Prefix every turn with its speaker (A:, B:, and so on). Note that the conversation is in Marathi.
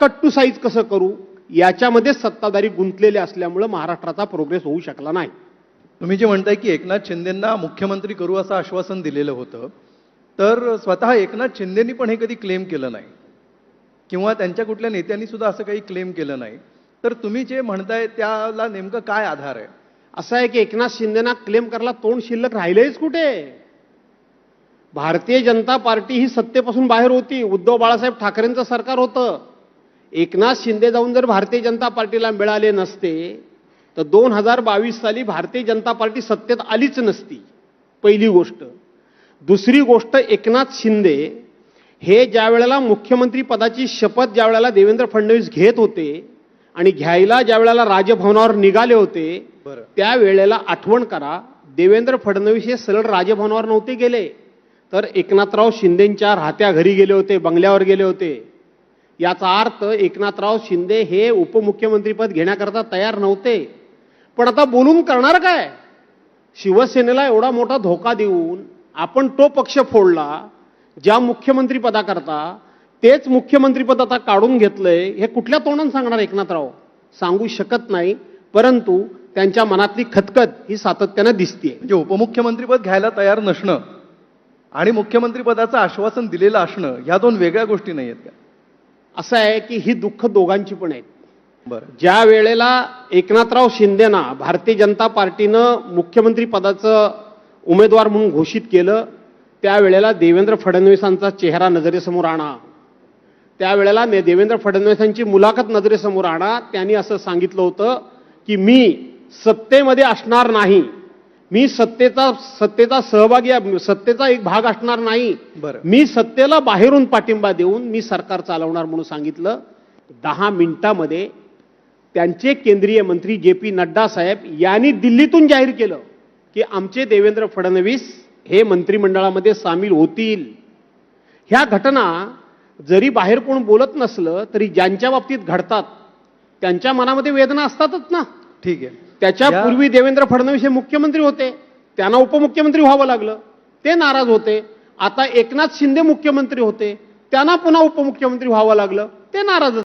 A: कट टू साईज कसं करू याच्यामध्ये सत्ताधारी गुंतलेले असल्यामुळे महाराष्ट्राचा प्रोग्रेस होऊ शकला नाही.
B: तुम्ही जे म्हणताय की एकनाथ शिंदेंना मुख्यमंत्री करू असं आश्वासन दिलेलं होतं, तर स्वतः एकनाथ शिंदेंनी पण हे कधी क्लेम केलं नाही किंवा त्यांच्या कुठल्या नेत्यांनी सुद्धा असं काही क्लेम केलं नाही. तर तुम्ही जे म्हणताय त्याला नेमकं काय आधार आहे?
A: असं आहे की एकनाथ शिंदेना क्लेम करायला तोंड शिल्लक राहिलेच कुठे. भारतीय जनता पार्टी ही सत्तेपासून बाहेर होती. उद्धव बाळासाहेब ठाकरेंचं सरकार होतं. एकनाथ शिंदे जाऊन जर भारतीय जनता पार्टीला मिळाले नसते तर 2022 साली भारतीय जनता पार्टी सत्तेत आलीच नसती. पहिली गोष्ट. दुसरी गोष्ट, एकनाथ शिंदे हे ज्या वेळेला मुख्यमंत्री पदाची शपथ ज्या वेळेला देवेंद्र फडणवीस घेत होते आणि घ्यायला ज्या वेळेला राजभवनावर निघाले होते त्यावेळेला आठवण करा, देवेंद्र फडणवीस हे सरळ राजभवनावर नव्हते गेले, तर एकनाथराव शिंदेंच्या राहत्या घरी गेले होते, बंगल्यावर गेले होते. याचा अर्थ एकनाथराव शिंदे हे उपमुख्यमंत्रीपद घेण्याकरता तयार नव्हते. पण आता बोलून करणार काय? शिवसेनेला एवढा मोठा धोका देऊन आपण तो पक्ष फोडला ज्या मुख्यमंत्री पदाकरता, तेच मुख्यमंत्रीपद आता काढून घेतलंय. हे कुठल्या तोंडाने सांगणार एकनाथराव? सांगू शकत नाही. परंतु त्यांच्या मनातली खतखत ही सातत्याने दिसते.
B: म्हणजे उपमुख्यमंत्रीपद घ्यायला तयार नसणं आणि मुख्यमंत्रीपदाचं आश्वासन दिलेलं असणं ह्या दोन वेगळ्या गोष्टी नाही आहेत का?
A: असं आहे की ही दुःख दोघांची पण आहेत.
B: बरं,
A: ज्या वेळेला एकनाथराव शिंदेना भारतीय जनता पार्टीनं मुख्यमंत्री पदाचं उमेदवार म्हणून घोषित केलं त्यावेळेला देवेंद्र फडणवीसांचा चेहरा नजरेसमोर आणा, त्यावेळेला देवेंद्र फडणवीसांची मुलाखत नजरेसमोर आणा. त्यांनी असं सांगितलं होतं की मी सत्तेमध्ये असणार नाही, मी सत्तेचा सहभागी, सत्तेचा एक भाग असणार नाही, मी सत्तेला बाहेरून पाठिंबा देऊन मी सरकार चालवणार म्हणून सांगितलं. 10 मिनिटांमध्ये त्यांचे केंद्रीय मंत्री जे.पी. नड्डा साहेब यांनी दिल्लीतून जाहीर केलं की आमचे देवेंद्र फडणवीस हे मंत्रिमंडळामध्ये सामील होतील. ह्या घटना जरी बाहेर कोण बोलत नसलं तरी ज्यांच्या बाबतीत घडतात त्यांच्या मनामध्ये वेदना असतातच ना.
B: ठीक आहे.
A: त्याच्यापूर्वी देवेंद्र फडणवीस हे मुख्यमंत्री होते, त्यांना उपमुख्यमंत्री व्हावं लागलं, ते नाराज होते. आता एकनाथ शिंदे मुख्यमंत्री होते, त्यांना पुन्हा उपमुख्यमंत्री व्हावं लागलं, ते नाराज